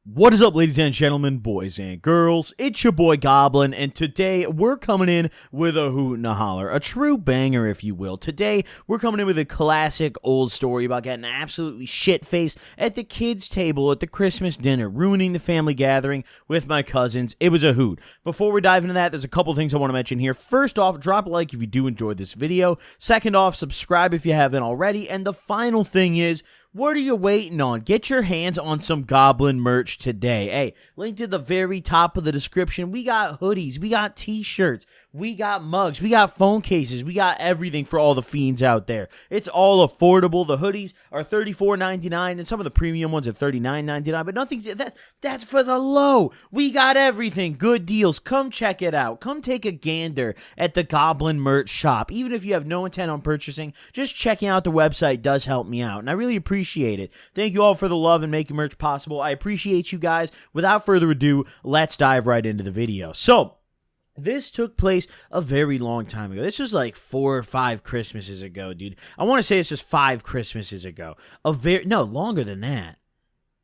What is up, ladies and gentlemen, boys and girls? It's your boy Goblin, and today we're coming in with a hoot and a holler, a true banger, if you will. Today, we're coming in with a classic old story about getting absolutely shit-faced at the kids' table at the Christmas dinner, ruining the family gathering with my cousins. It was a hoot. Before we dive into that, there's a couple things I want to mention here. First off, drop a like if you do enjoy this video. Second off, subscribe if you haven't already. And the final thing is, what are you waiting on? Get your hands on some Goblin merch today. Hey, link to the very top of the description. We got hoodies, we got t-shirts, we got mugs, we got phone cases, we got everything for all the fiends out there. It's all affordable. The hoodies are $34.99 and some of the premium ones are $39.99, but nothing's that's for the low. We got everything. Good deals. Come check it out. Come take a gander at the Goblin merch shop. Even if you have no intent on purchasing, just checking out the website does help me out, and I really appreciate it. Thank you all for the love and making merch possible. I appreciate you guys. Without further ado, let's dive right into the video. So, this took place a very long time ago. This was like 4 or 5 Christmases ago, dude. I want to say it's just 5 Christmases ago. No, longer than that.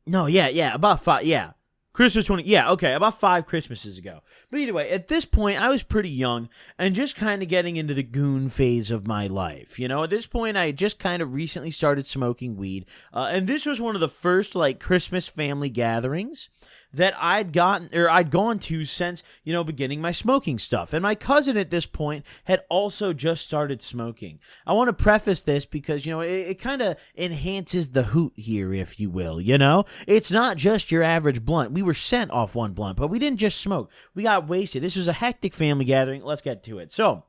No, yeah, about 5, yeah. Christmas 20, yeah, okay, about 5 Christmases ago. But either way, at this point, I was pretty young and just kind of getting into the goon phase of my life. You know, at this point, I had just kind of recently started smoking weed. And this was one of the first, like, Christmas family gatherings that I'd gone to since, you know, beginning my smoking stuff. And my cousin at this point had also just started smoking. I want to preface this because, you know, it kind of enhances the hoot here, if you will, you know? It's not just your average blunt. We were sent off one blunt, but we didn't just smoke. We got wasted. This was a hectic family gathering. Let's get to it. So,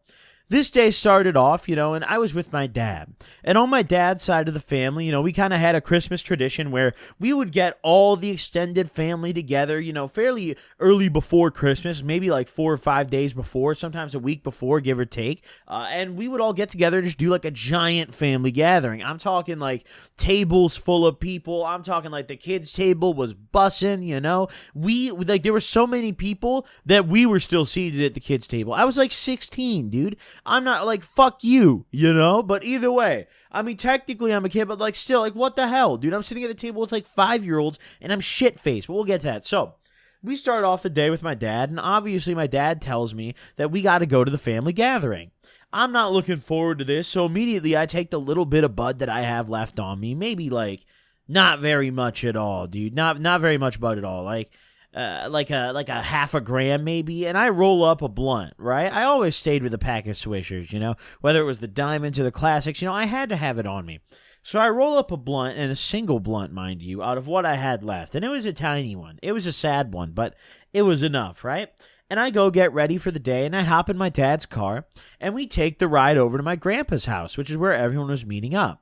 this day started off, you know, and I was with my dad. And on my dad's side of the family, you know, we kind of had a Christmas tradition where we would get all the extended family together, you know, fairly early before Christmas, maybe like 4 or 5 days before, sometimes a week before, give or take. And we would all get together and just do like a giant family gathering. I'm talking like tables full of people. I'm talking like the kids' table was bussing, you know. There were so many people that we were still seated at the kids' table. I was like 16, dude. I'm not like, fuck you, you know? But either way, I mean, technically I'm a kid, but like still, like what the hell, dude? I'm sitting at the table with like 5-year-olds and I'm shit-faced, but we'll get to that. So, we start off the day with my dad, and obviously my dad tells me that we got to go to the family gathering. I'm not looking forward to this, so immediately I take the little bit of bud that I have left on me, maybe like not very much at all, dude. Not very much bud at all. Like a half a gram maybe, and I roll up a blunt, right? I always stayed with a pack of Swishers, you know, whether it was the Diamonds or the Classics, you know, I had to have it on me. So I roll up a blunt, and a single blunt, mind you, out of what I had left, and it was a tiny one. It was a sad one, but it was enough, right? And I go get ready for the day, and I hop in my dad's car, and we take the ride over to my grandpa's house, which is where everyone was meeting up.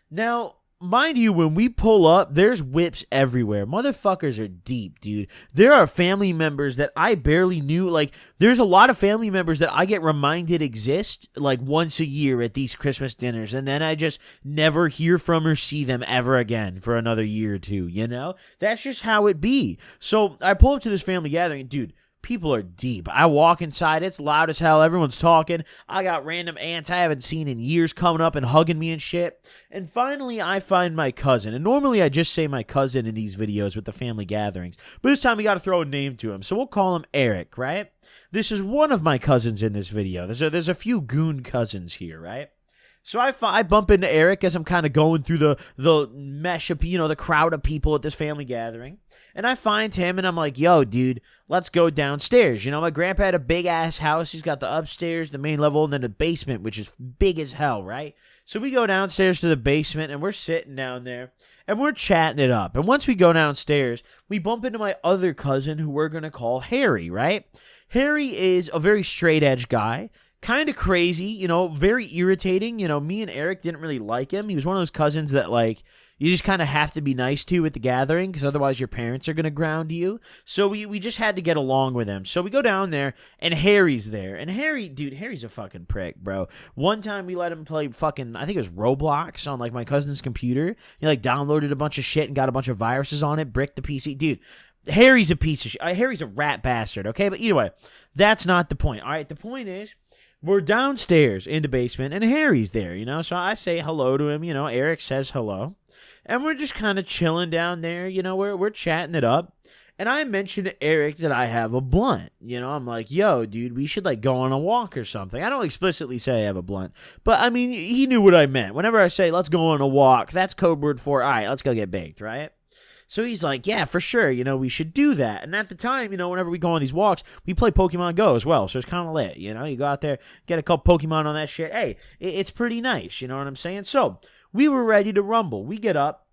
Now, mind you, when we pull up, there's whips everywhere. Motherfuckers are deep, dude. There are family members that I barely knew. Like, there's a lot of family members that I get reminded exist, like, once a year at these Christmas dinners, and then I just never hear from or see them ever again for another year or two, you know? That's just how it be. So, I pull up to this family gathering, and dude, people are deep. I walk inside. It's loud as hell. Everyone's talking. I got random aunts I haven't seen in years coming up and hugging me and shit. And finally, I find my cousin. And normally, I just say my cousin in these videos with the family gatherings. But this time, we got to throw a name to him. So we'll call him Eric, right? This is one of my cousins in this video. There's a few goon cousins here, right? So I bump into Eric as I'm kind of going through the mesh of, you know, the crowd of people at this family gathering. And I find him, and I'm like, yo, dude, let's go downstairs. You know, my grandpa had a big-ass house. He's got the upstairs, the main level, and then the basement, which is big as hell, right? So we go downstairs to the basement, and we're sitting down there, and we're chatting it up. And once we go downstairs, we bump into my other cousin, who we're going to call Harry, right? Harry is a very straight-edge guy. Kind of crazy, you know, very irritating. You know, me and Eric didn't really like him. He was one of those cousins that, like, you just kind of have to be nice to at the gathering because otherwise your parents are going to ground you. So we just had to get along with him. So we go down there, and Harry's there. And Harry, dude, Harry's a fucking prick, bro. One time we let him play fucking, I think it was Roblox on, like, my cousin's computer. He, like, downloaded a bunch of shit and got a bunch of viruses on it, bricked the PC. Dude, Harry's a piece of shit. Harry's a rat bastard, okay? But either way, that's not the point. All right, the point is, we're downstairs in the basement, and Harry's there, you know? So I say hello to him, you know? Eric says hello. And we're just kind of chilling down there. We're chatting it up. And I mentioned to Eric that I have a blunt. I'm like, yo, dude, we should like go on a walk or something. I don't explicitly say I have a blunt, but I mean, he knew what I meant. Whenever I say, let's go on a walk, that's code word for, all right, let's go get baked, right? So he's like, yeah, for sure, we should do that. And at the time, whenever we go on these walks, we play Pokemon Go as well. So it's kind of lit, you go out there, get a couple Pokemon on that shit. Hey, it's pretty nice, you know what I'm saying? So we were ready to rumble. We get up.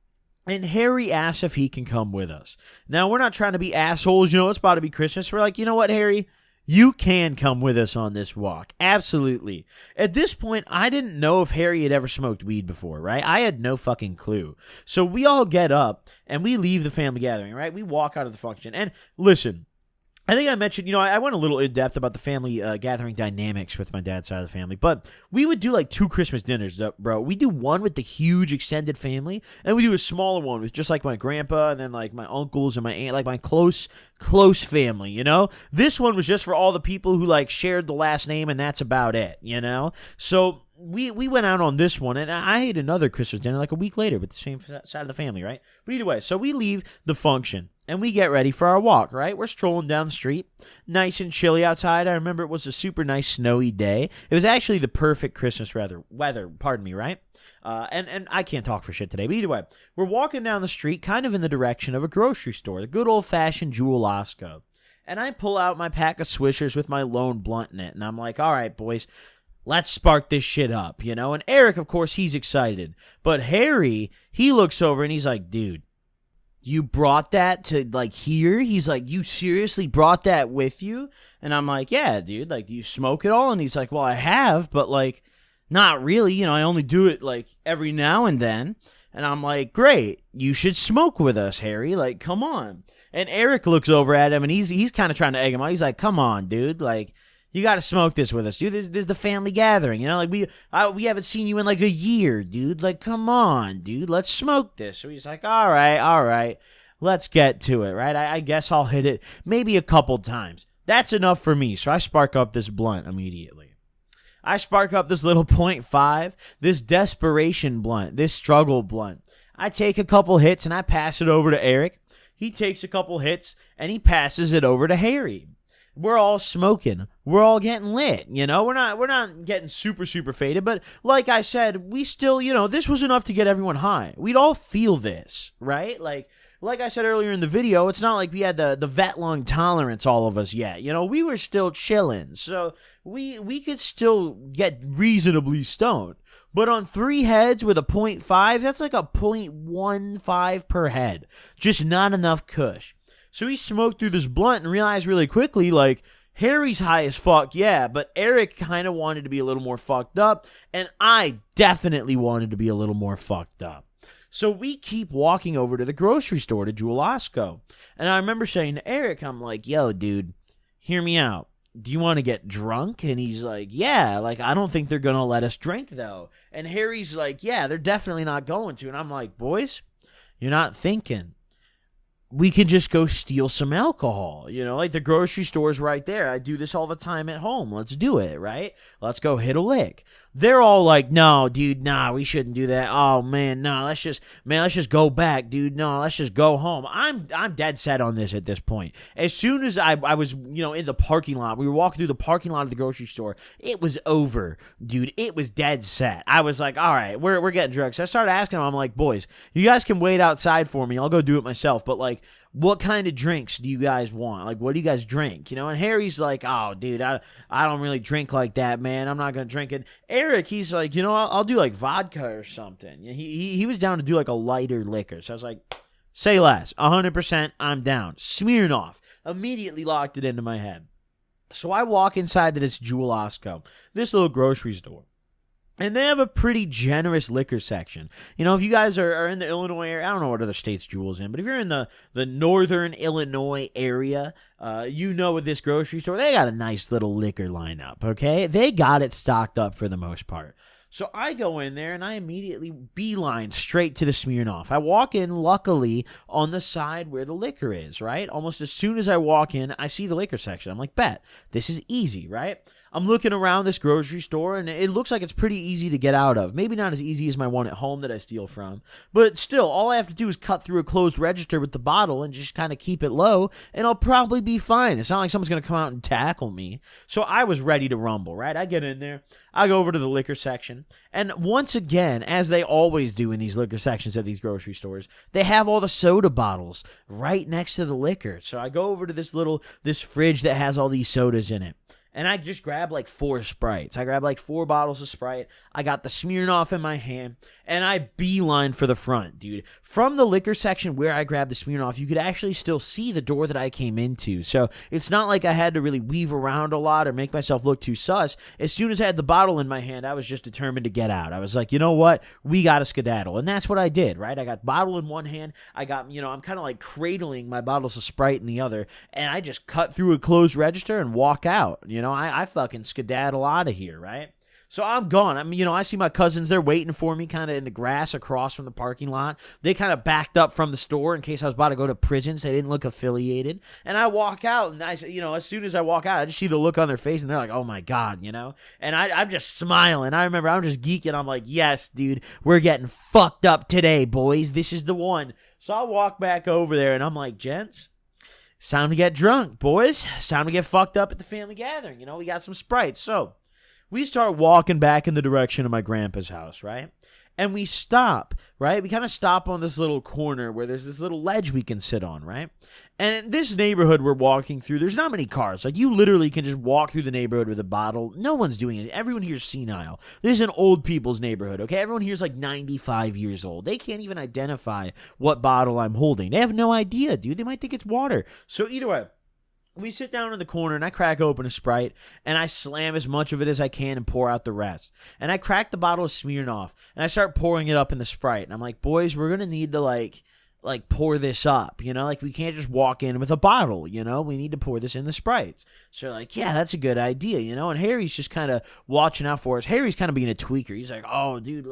And Harry asks if he can come with us. Now, we're not trying to be assholes. It's about to be Christmas. We're like, you know what, Harry? You can come with us on this walk. Absolutely. At this point, I didn't know if Harry had ever smoked weed before, right? I had no fucking clue. So we all get up and we leave the family gathering, right? We walk out of the function. And listen, I think I mentioned, I went a little in depth about the family gathering dynamics with my dad's side of the family, but we would do like 2 Christmas dinners, bro. We do one with the huge extended family, and we do a smaller one with just like my grandpa and then like my uncles and my aunt, like my close family, This one was just for all the people who like shared the last name, and that's about it, So we went out on this one, and I ate another Christmas dinner like a week later with the same side of the family, right? But either way, so we leave the function. And we get ready for our walk, right? We're strolling down the street, nice and chilly outside. I remember it was a super nice snowy day. It was actually the perfect Christmas weather, right? And I can't talk for shit today, but either way, we're walking down the street kind of in the direction of a grocery store, the good old-fashioned Jewel Osco. And I pull out my pack of Swishers with my lone blunt in it, and I'm like, all right, boys, let's spark this shit up, And Eric, of course, he's excited. But Harry, he looks over and he's like, dude, you brought that to like here? He's like, you seriously brought that with you? And I'm like, yeah, dude, like, do you smoke it all? And he's like, well, I have, but like, not really. I only do it like every now and then. And I'm like, great, you should smoke with us, Harry. Like, come on. And Eric looks over at him and he's kind of trying to egg him on. He's like, come on, dude. Like, you got to smoke this with us, dude. There's the family gathering, Like we haven't seen you in like a year, dude. Like, come on, dude. Let's smoke this. So he's like, all right. Let's get to it, right? I guess I'll hit it maybe a couple times. That's enough for me. So I spark up this blunt immediately. I spark up this little .5, this desperation blunt, this struggle blunt. I take a couple hits and I pass it over to Eric. He takes a couple hits and he passes it over to Harry. We're all smoking. We're all getting lit, We're not getting super faded, but like I said, we still, this was enough to get everyone high. We'd all feel this, right? Like I said earlier in the video, it's not like we had the vet lung tolerance, all of us, yet. We were still chilling, so we could still get reasonably stoned. But on 3 heads with a .5, that's like a .15 per head. Just not enough kush. So he smoked through this blunt and realized really quickly, like, Harry's high as fuck, yeah, but Eric kind of wanted to be a little more fucked up, and I definitely wanted to be a little more fucked up. So we keep walking over to the grocery store to Jewel Osco. And I remember saying to Eric, I'm like, yo, dude, hear me out. Do you want to get drunk? And he's like, yeah, like, I don't think they're going to let us drink, though. And Harry's like, yeah, they're definitely not going to. And I'm like, boys, you're not thinking. We could just go steal some alcohol, like the grocery store's right there. I do this all the time at home. Let's do it, right? Let's go hit a lick. They're all like, no, dude, nah, we shouldn't do that. Oh, man, no, let's just go back, dude. No, let's just go home. I'm dead set on this at this point. As soon as I was, in the parking lot, we were walking through the parking lot of the grocery store, it was over, dude. It was dead set. I was like, all right, we're getting drunk. So I started asking them, I'm like, boys, you guys can wait outside for me. I'll go do it myself. But like, what kind of drinks do you guys want? Like, what do you guys drink? And Harry's like, oh, dude, I don't really drink like that, man. I'm not going to drink it. Eric, he's like, I'll do like vodka or something. He was down to do like a lighter liquor. So I was like, say less. 100% I'm down. Smirnoff. Immediately locked it into my head. So I walk inside to this Jewel Osco, this little grocery store. And they have a pretty generous liquor section. If you guys are in the Illinois area, I don't know what other states Jewel's in, but if you're in the northern Illinois area, with this grocery store, they got a nice little liquor lineup, okay? They got it stocked up for the most part. So I go in there and I immediately beeline straight to the Smirnoff. I walk in, luckily, on the side where the liquor is, right? Almost as soon as I walk in, I see the liquor section. I'm like, bet, this is easy, right? I'm looking around this grocery store, and it looks like it's pretty easy to get out of. Maybe not as easy as my one at home that I steal from, but still, all I have to do is cut through a closed register with the bottle and just kind of keep it low, and I'll probably be fine. It's not like someone's going to come out and tackle me. So I was ready to rumble, right? I get in there. I go over to the liquor section, and once again, as they always do in these liquor sections at these grocery stores, they have all the soda bottles right next to the liquor. So I go over to this fridge that has all these sodas in it. And I just grabbed like 4 Sprites. I grabbed like 4 bottles of Sprite. I got the Smirnoff in my hand, and I beeline for the front, dude. From the liquor section where I grabbed the Smirnoff, you could actually still see the door that I came into. So it's not like I had to really weave around a lot or make myself look too sus. As soon as I had the bottle in my hand, I was just determined to get out. I was like, you know what? We got to skedaddle. And that's what I did, right? I got bottle in one hand. I got, I'm kind of like cradling my bottles of Sprite in the other, and I just cut through a closed register and walk out, I fucking skedaddle out of here, right? So I'm gone. I see my cousins, they're waiting for me kind of in the grass across from the parking lot. They kind of backed up from the store in case I was about to go to prison, so they didn't look affiliated. And I walk out, and as soon as I walk out, I just see the look on their face, and they're like, oh my God, And I'm just smiling. I remember I'm just geeking. I'm like, yes, dude, we're getting fucked up today, boys. This is the one. So I walk back over there, and I'm like, gents, it's time to get drunk, boys. It's time to get fucked up at the family gathering. We got some Sprites. So we start walking back in the direction of my grandpa's house, right? And we stop, right? We kind of stop on this little corner where there's this little ledge we can sit on, right? And in this neighborhood we're walking through, there's not many cars. Like, you literally can just walk through the neighborhood with a bottle. No one's doing it. Everyone here's senile. This is an old people's neighborhood, okay? Everyone here's like 95 years old. They can't even identify what bottle I'm holding. They have no idea, dude. They might think it's water. So either way, we sit down in the corner, and I crack open a Sprite, and I slam as much of it as I can and pour out the rest. And I crack the bottle of Smirnoff, and I start pouring it up in the Sprite. And I'm like, boys, we're going to need to, like pour this up, we can't just walk in with a bottle, we need to pour this in the Sprites. So like, yeah, that's a good idea, and Harry's just kind of watching out for us. Harry's kind of being a tweaker. He's like, oh, dude,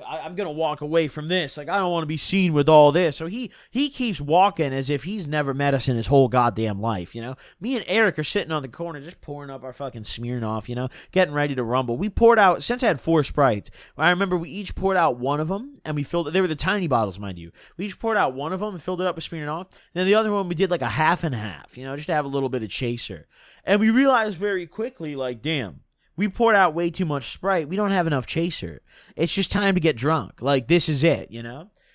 I'm going to walk away from this. I don't want to be seen with all this. So he keeps walking as if he's never met us in his whole goddamn life, Me and Eric are sitting on the corner just pouring up our fucking Smirnoff, getting ready to rumble. We poured out, since I had 4 Sprites, I remember we each poured out one of them, and we filled it. They were the tiny bottles, mind you. We each poured out one of them and filled it up with Smirnoff. And then the other one we did like a half and half, just to have a little bit of chaser. And we realized very quickly, like, damn, we poured out way too much Sprite. We don't have enough chaser. It's just time to get drunk. Like, this is it,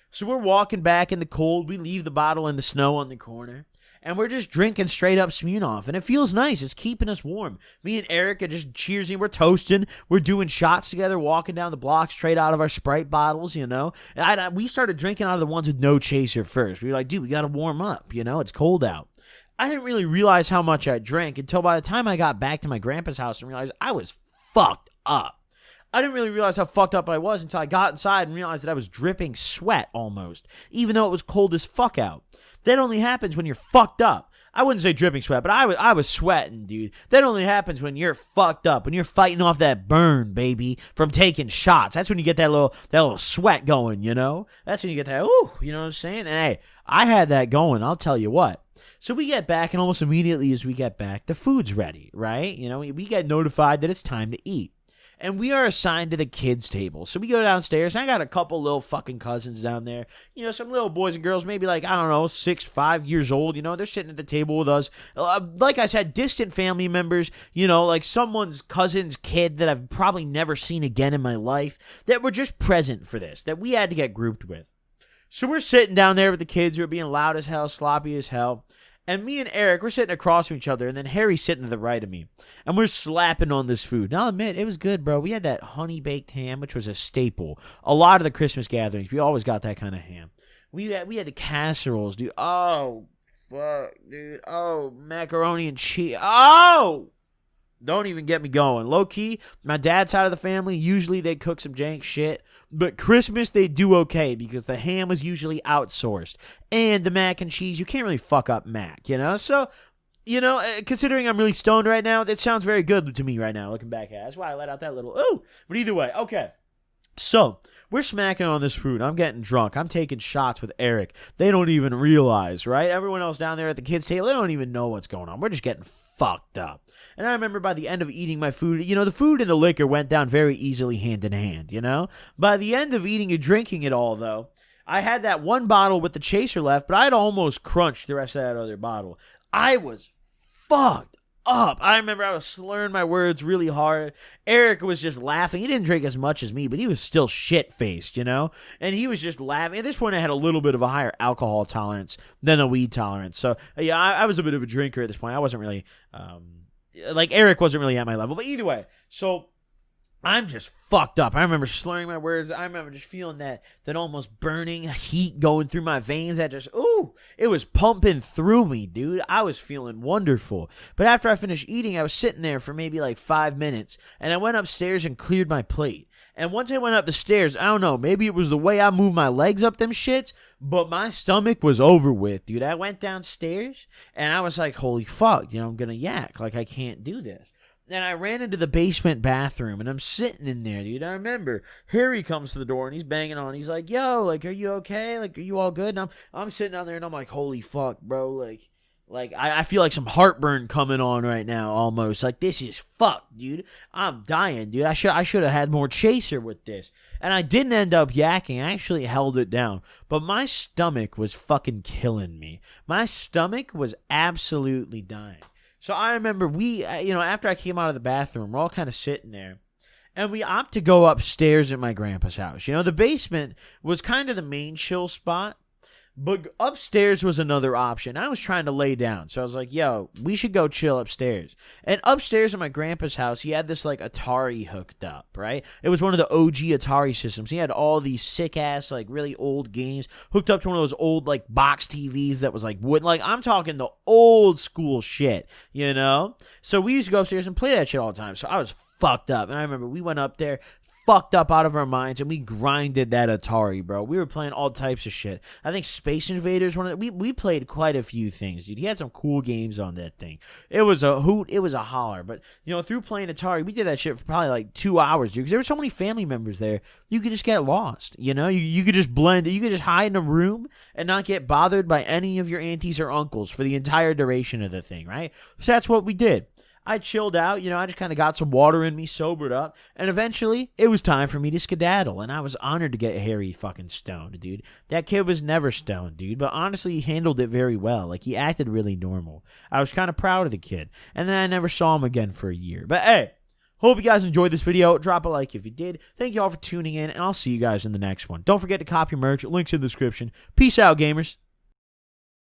So we're walking back in the cold. We leave the bottle in the snow on the corner. And we're just drinking straight up Smirnoff. And it feels nice. It's keeping us warm. Me and Eric are just cheersing. We're toasting. We're doing shots together, walking down the block straight out of our Sprite bottles, And we started drinking out of the ones with no chaser first. We were like, dude, we got to warm up, It's cold out. I didn't really realize how much I drank until by the time I got back to my grandpa's house and realized I was fucked up. I didn't really realize how fucked up I was until I got inside and realized that I was dripping sweat almost, even though it was cold as fuck out. That only happens when you're fucked up. I wouldn't say dripping sweat, but I was sweating, dude. That only happens when you're fucked up, when you're fighting off that burn, baby, from taking shots. That's when you get that little sweat going, That's when you get that, ooh, you know what I'm saying? And hey, I had that going, I'll tell you what. So we get back, and almost immediately as we get back, the food's ready, right? We get notified that it's time to eat. And we are assigned to the kids' table. So we go downstairs, and I got a couple little fucking cousins down there. Some little boys and girls, maybe like, I don't know, 6, 5 years old. They're sitting at the table with us. Like I said, distant family members, like someone's cousin's kid that I've probably never seen again in my life, that were just present for this, that we had to get grouped with. So we're sitting down there with the kids who are being loud as hell, sloppy as hell. And me and Eric, we're sitting across from each other, and then Harry's sitting to the right of me. And we're slapping on this food. And I'll admit, it was good, bro. We had that honey-baked ham, which was a staple. A lot of the Christmas gatherings, we always got that kind of ham. We had the casseroles, dude. Oh, fuck, dude. Oh, macaroni and cheese. Oh! Don't even get me going. Low-key, my dad's side of the family, usually they cook some jank shit. But Christmas, they do okay because the ham was usually outsourced. And the mac and cheese, you can't really fuck up mac, So, considering I'm really stoned right now, that sounds very good to me right now, looking back at it. That's why I let out that little, ooh. But either way, okay. So, We're smacking on this food. I'm getting drunk. I'm taking shots with Eric. They don't even realize, right? Everyone else down there at the kids' table, they don't even know what's going on. We're just getting fucked up. And I remember by the end of eating my food, the food and the liquor went down very easily hand in hand, By the end of eating and drinking it all, though, I had that one bottle with the chaser left, but I'd almost crunched the rest of that other bottle. I was fucked up. I remember I was slurring my words really hard. Eric was just laughing. He didn't drink as much as me, but he was still shit-faced, And he was just laughing. At this point, I had a little bit of a higher alcohol tolerance than a weed tolerance. So, yeah, I was a bit of a drinker at this point. I wasn't really, Eric wasn't really at my level. But either way, so I'm just fucked up. I remember slurring my words. I remember just feeling that almost burning heat going through my veins. It was pumping through me, dude. I was feeling wonderful. But after I finished eating, I was sitting there for maybe 5 minutes, and I went upstairs and cleared my plate. And once I went up the stairs, I don't know, maybe it was the way I moved my legs up them shits, but my stomach was over with, dude. I went downstairs, and I was like, holy fuck, I'm gonna yak. I can't do this. And I ran into the basement bathroom, and I'm sitting in there, dude. I remember Harry comes to the door, and he's banging on. He's like, yo, are you okay? Are you all good? And I'm sitting down there, and I'm like, holy fuck, bro. I feel like some heartburn coming on right now, almost. This is fucked, dude. I'm dying, dude. I should have had more chaser with this. And I didn't end up yakking. I actually held it down. But my stomach was fucking killing me. My stomach was absolutely dying. So I remember after I came out of the bathroom, we're all kind of sitting there, and we opt to go upstairs at my grandpa's house. The basement was kind of the main chill spot, but upstairs was another option. I was trying to lay down, so I was like, yo, we should go chill upstairs. And upstairs at my grandpa's house, he had this Atari hooked up, right? It was one of the OG Atari systems. He had all these sick-ass, really old games hooked up to one of those old, box TVs that was, wood. I'm talking the old school shit, So we used to go upstairs and play that shit all the time. So I was fucked up. And I remember we went up there, fucked up out of our minds, and we grinded that Atari, bro. We were playing all types of shit. I think Space Invaders, we played quite a few things, dude. He had some cool games on that thing. It was a hoot, it was a holler. But through playing Atari, we did that shit for probably 2 hours, dude, because there were so many family members there. You could just get lost, you could just blend. You could just hide in a room and not get bothered by any of your aunties or uncles for the entire duration of the thing, right? So that's what we did. I chilled out, I just kind of got some water in me, sobered up, and eventually it was time for me to skedaddle, and I was honored to get Harry fucking stoned, dude. That kid was never stoned, dude, but honestly, he handled it very well. He acted really normal. I was kind of proud of the kid, and then I never saw him again for a year. But hey, hope you guys enjoyed this video. Drop a like if you did. Thank you all for tuning in, and I'll see you guys in the next one. Don't forget to copy merch. Links in the description. Peace out, gamers.